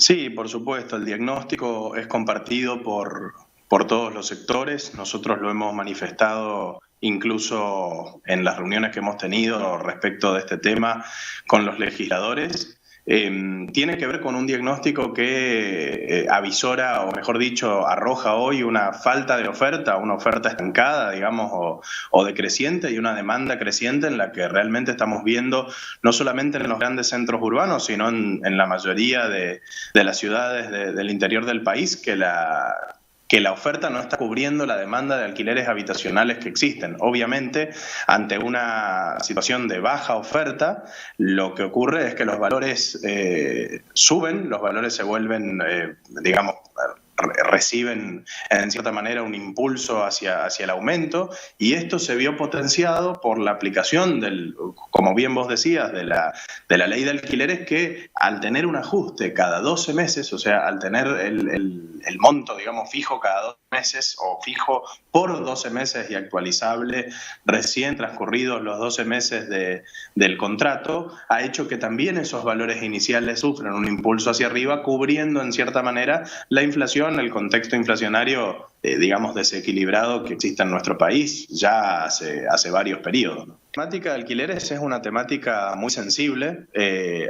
Sí, por supuesto, el diagnóstico es compartido por todos los sectores. Nosotros lo hemos manifestado incluso en las reuniones que hemos tenido respecto de este tema con los legisladores. Tiene que ver con un diagnóstico que avisora, o mejor dicho, arroja hoy una falta de oferta, una oferta estancada, digamos, o decreciente, y una demanda creciente en la que realmente estamos viendo, no solamente en los grandes centros urbanos, sino en la mayoría de las ciudades del interior del país, que la oferta no está cubriendo la demanda de alquileres habitacionales que existen. Obviamente, ante una situación de baja oferta, lo que ocurre es que los valores suben, los valores se vuelven, digamos, reciben en cierta manera un impulso hacia el aumento, y esto se vio potenciado por la aplicación como bien vos decías, de la ley de alquileres, que al tener un ajuste cada 12 meses, o sea, al tener el monto, digamos, fijo cada 12 meses o fijo por 12 meses y actualizable recién transcurridos los 12 meses del contrato, ha hecho que también esos valores iniciales sufran un impulso hacia arriba, cubriendo en cierta manera la inflación, el contexto inflacionario, digamos, desequilibrado que existe en nuestro país ya hace varios periodos, ¿no? La temática de alquileres es una temática muy sensible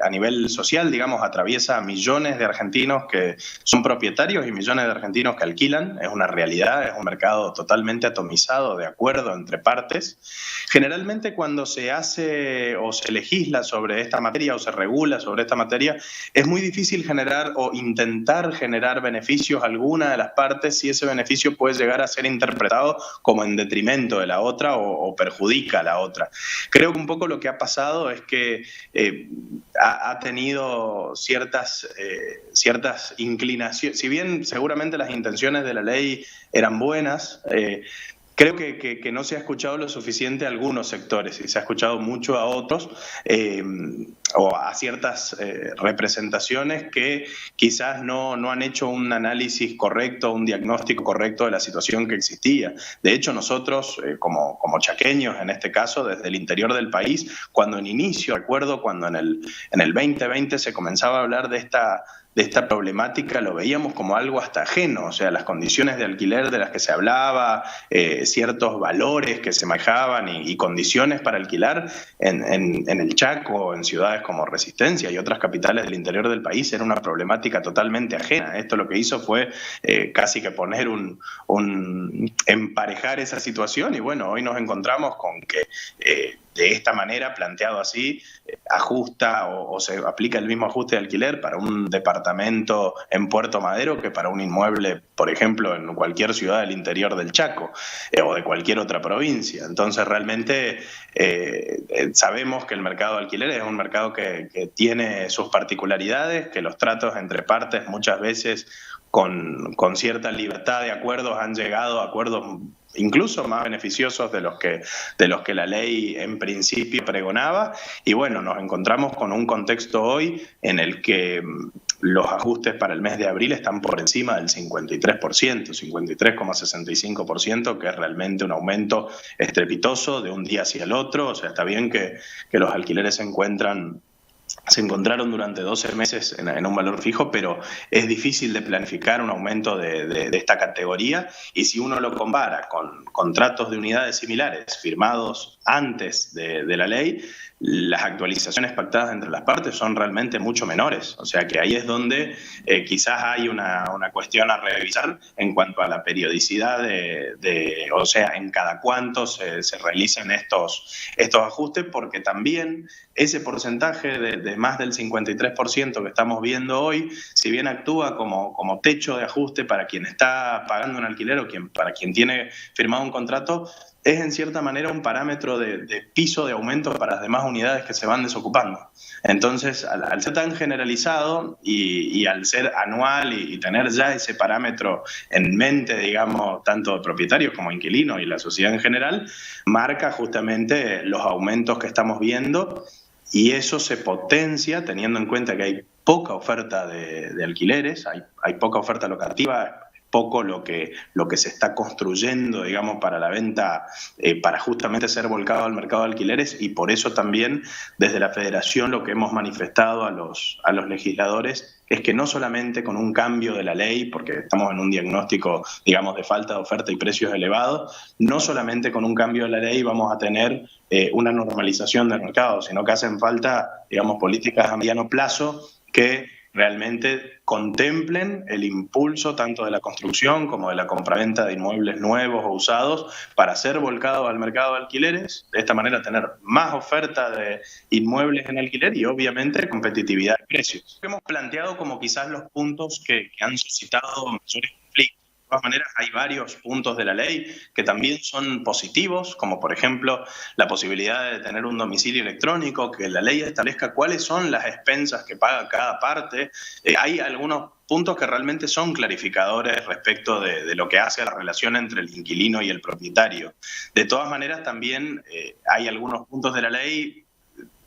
a nivel social, digamos, atraviesa a millones de argentinos que son propietarios y millones de argentinos que alquilan. Es una realidad, es un mercado totalmente atomizado, de acuerdo entre partes. Generalmente cuando se hace o se legisla sobre esta materia o se regula sobre esta materia, es muy difícil generar o intentar generar beneficios a alguna de las partes si ese beneficio puede llegar a ser interpretado como en detrimento de la otra o perjudica a la otra. Creo que un poco lo que ha pasado es que ha tenido ciertas inclinaciones, si bien seguramente las intenciones de la ley eran buenas, creo que no se ha escuchado lo suficiente a algunos sectores y se ha escuchado mucho a otros, o a ciertas representaciones que quizás no han hecho un análisis correcto, un diagnóstico correcto de la situación que existía. De hecho, nosotros, como chaqueños en este caso, desde el interior del país, cuando en inicio, recuerdo cuando en el 2020 se comenzaba a hablar de esta problemática, lo veíamos como algo hasta ajeno, o sea, las condiciones de alquiler de las que se hablaba, ciertos valores que se manejaban y condiciones para alquilar en el Chaco, en ciudades como Resistencia y otras capitales del interior del país, era una problemática totalmente ajena. Esto lo que hizo fue casi que poner emparejar esa situación, y bueno, hoy nos encontramos con que de esta manera, planteado así, ajusta o se aplica el mismo ajuste de alquiler para un departamento en Puerto Madero que para un inmueble, por ejemplo, en cualquier ciudad del interior del Chaco, o de cualquier otra provincia. Entonces, realmente sabemos que el mercado de alquiler es un mercado que tiene sus particularidades, que los tratos entre partes muchas veces con cierta libertad de acuerdos han llegado a acuerdos incluso más beneficiosos de los que la ley en principio pregonaba. Y bueno, nos encontramos con un contexto hoy en el que los ajustes para el mes de abril están por encima del 53%, 53,65%, que es realmente un aumento estrepitoso de un día hacia el otro. O sea, está bien que los alquileres se encontraron durante 12 meses en un valor fijo, pero es difícil de planificar un aumento de esta categoría, y si uno lo compara con contratos de unidades similares firmados antes de la ley, las actualizaciones pactadas entre las partes son realmente mucho menores. O sea que ahí es donde quizás hay una cuestión a revisar en cuanto a la periodicidad o sea, en cada cuánto se realicen estos ajustes, porque también ese porcentaje de más del 53% que estamos viendo hoy, si bien actúa como techo de ajuste para quien está pagando un alquiler o para quien tiene firmado un contrato, es en cierta manera un parámetro de piso de aumento para las demás unidades que se van desocupando. Entonces, al ser tan generalizado y al ser anual y tener ya ese parámetro en mente, digamos, tanto de propietarios como inquilinos y la sociedad en general, marca justamente los aumentos que estamos viendo, y eso se potencia teniendo en cuenta que hay poca oferta de alquileres, hay poca oferta locativa, poco lo que se está construyendo, digamos, para la venta, para justamente ser volcado al mercado de alquileres, y por eso también desde la Federación lo que hemos manifestado a los legisladores es que no solamente con un cambio de la ley, porque estamos en un diagnóstico, digamos, de falta de oferta y precios elevados, no solamente con un cambio de la ley vamos a tener una normalización del mercado, sino que hacen falta, digamos, políticas a mediano plazo que realmente contemplen el impulso tanto de la construcción como de la compraventa de inmuebles nuevos o usados para ser volcados al mercado de alquileres, de esta manera tener más oferta de inmuebles en alquiler y obviamente competitividad de precios. Hemos planteado como quizás los puntos que han suscitado mayores conflictos. De todas maneras, hay varios puntos de la ley que también son positivos, como por ejemplo la posibilidad de tener un domicilio electrónico, que la ley establezca cuáles son las expensas que paga cada parte. Hay algunos puntos que realmente son clarificadores respecto de lo que hace a la relación entre el inquilino y el propietario. De todas maneras, también hay algunos puntos de la ley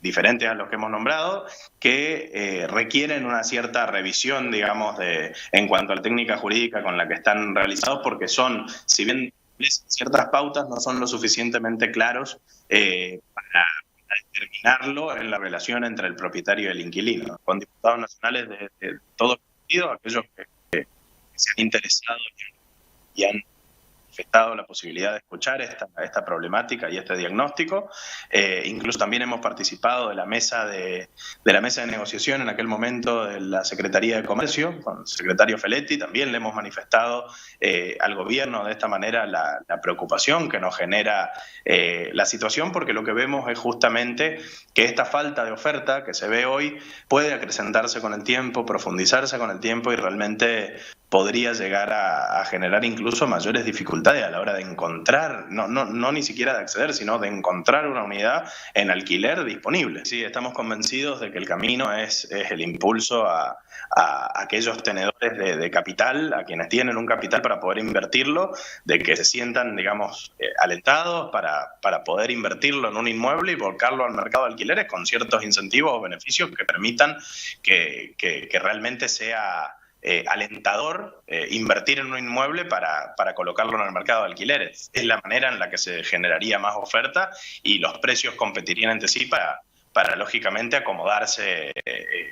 diferentes a los que hemos nombrado, que requieren una cierta revisión, digamos, en cuanto a la técnica jurídica con la que están realizados, porque son, si bien ciertas pautas no son lo suficientemente claros para determinarlo en la relación entre el propietario y el inquilino. Con diputados nacionales de todos los partidos, aquellos que se han interesado y han manifestado la posibilidad de escuchar esta problemática y este diagnóstico. Incluso también hemos participado de la mesa de negociación en aquel momento de la Secretaría de Comercio, con el secretario Feletti. También le hemos manifestado al gobierno de esta manera la preocupación que nos genera la situación, porque lo que vemos es justamente que esta falta de oferta que se ve hoy puede acrecentarse con el tiempo, profundizarse con el tiempo y realmente podría llegar a generar incluso mayores dificultades a la hora de encontrar, no ni siquiera de acceder, sino de encontrar una unidad en alquiler disponible. Sí, estamos convencidos de que el camino es el impulso a aquellos tenedores de capital, a quienes tienen un capital para poder invertirlo, de que se sientan, digamos, alentados para poder invertirlo en un inmueble y volcarlo al mercado de alquileres con ciertos incentivos o beneficios que permitan que realmente sea alentador invertir en un inmueble para colocarlo en el mercado de alquileres. Es la manera en la que se generaría más oferta y los precios competirían entre sí para lógicamente acomodarse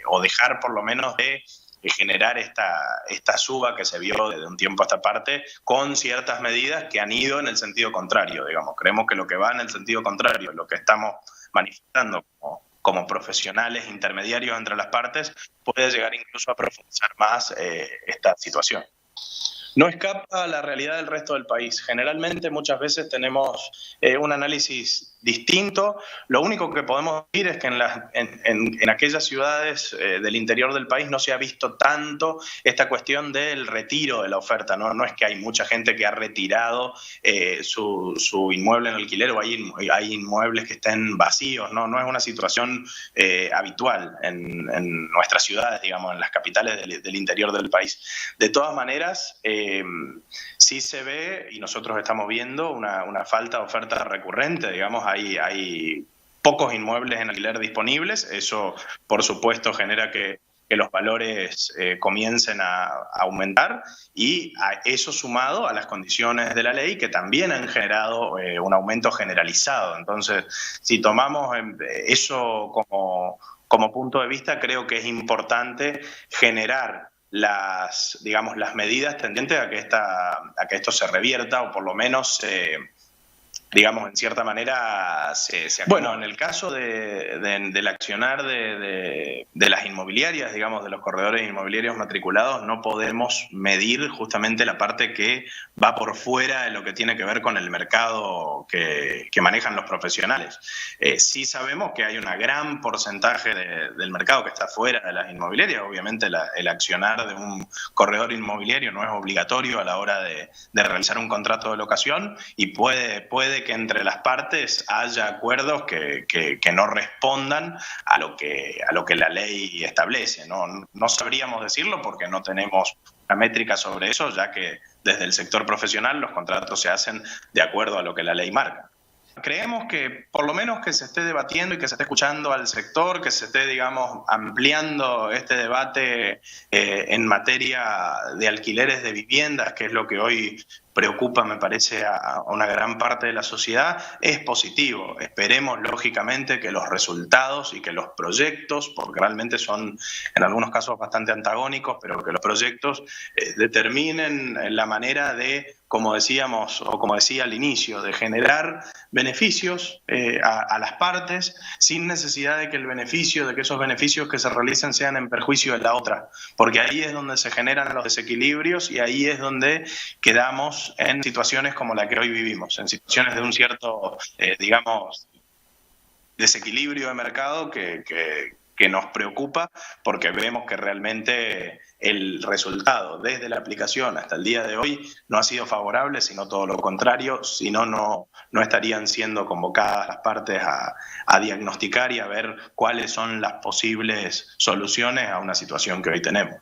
o dejar por lo menos de generar esta suba que se vio desde un tiempo a esta parte, con ciertas medidas que han ido en el sentido contrario, digamos. Creemos que lo que va en el sentido contrario, lo que estamos manifestando como profesionales intermediarios entre las partes, puede llegar incluso a profundizar más esta situación. No escapa a la realidad del resto del país. Generalmente muchas veces tenemos un análisis distinto. Lo único que podemos decir es que en aquellas ciudades del interior del país no se ha visto tanto esta cuestión del retiro de la oferta. No es que hay mucha gente que ha retirado su inmueble en alquiler o hay inmuebles que estén vacíos. No es una situación habitual en nuestras ciudades, digamos, en las capitales del interior del país. De todas maneras, sí se ve, y nosotros estamos viendo, una falta de oferta recurrente, digamos. Hay pocos inmuebles en alquiler disponibles. Eso, por supuesto, genera que los valores comiencen a aumentar, y a eso sumado a las condiciones de la ley que también han generado un aumento generalizado. Entonces, si tomamos eso como punto de vista, creo que es importante generar las medidas tendientes a que esto se revierta, o por lo menos digamos, en cierta manera se bueno, en el caso del accionar de las inmobiliarias, digamos, de los corredores inmobiliarios matriculados, no podemos medir justamente la parte que va por fuera de lo que tiene que ver con el mercado que manejan los profesionales. Sí sabemos que hay un gran porcentaje del mercado que está fuera de las inmobiliarias. Obviamente el accionar de un corredor inmobiliario no es obligatorio a la hora de realizar un contrato de locación, y puede que entre las partes haya acuerdos que no respondan a lo que la ley establece. No sabríamos decirlo porque no tenemos una métrica sobre eso, ya que desde el sector profesional los contratos se hacen de acuerdo a lo que la ley marca. Creemos que por lo menos que se esté debatiendo y que se esté escuchando al sector, que se esté, digamos, ampliando este debate en materia de alquileres de viviendas, que es lo que hoy preocupa, me parece, a una gran parte de la sociedad, es positivo. Esperemos, lógicamente, que los resultados y que los proyectos, porque realmente son en algunos casos bastante antagónicos, pero que los proyectos determinen la manera de, como decíamos, o como decía al inicio, de generar beneficios a las partes sin necesidad de que esos beneficios que se realicen sean en perjuicio de la otra, porque ahí es donde se generan los desequilibrios y ahí es donde quedamos en situaciones como la que hoy vivimos, en situaciones de un cierto, digamos, desequilibrio de mercado que nos preocupa porque vemos que realmente el resultado desde la aplicación hasta el día de hoy no ha sido favorable, sino todo lo contrario, si no, no estarían siendo convocadas las partes a diagnosticar y a ver cuáles son las posibles soluciones a una situación que hoy tenemos.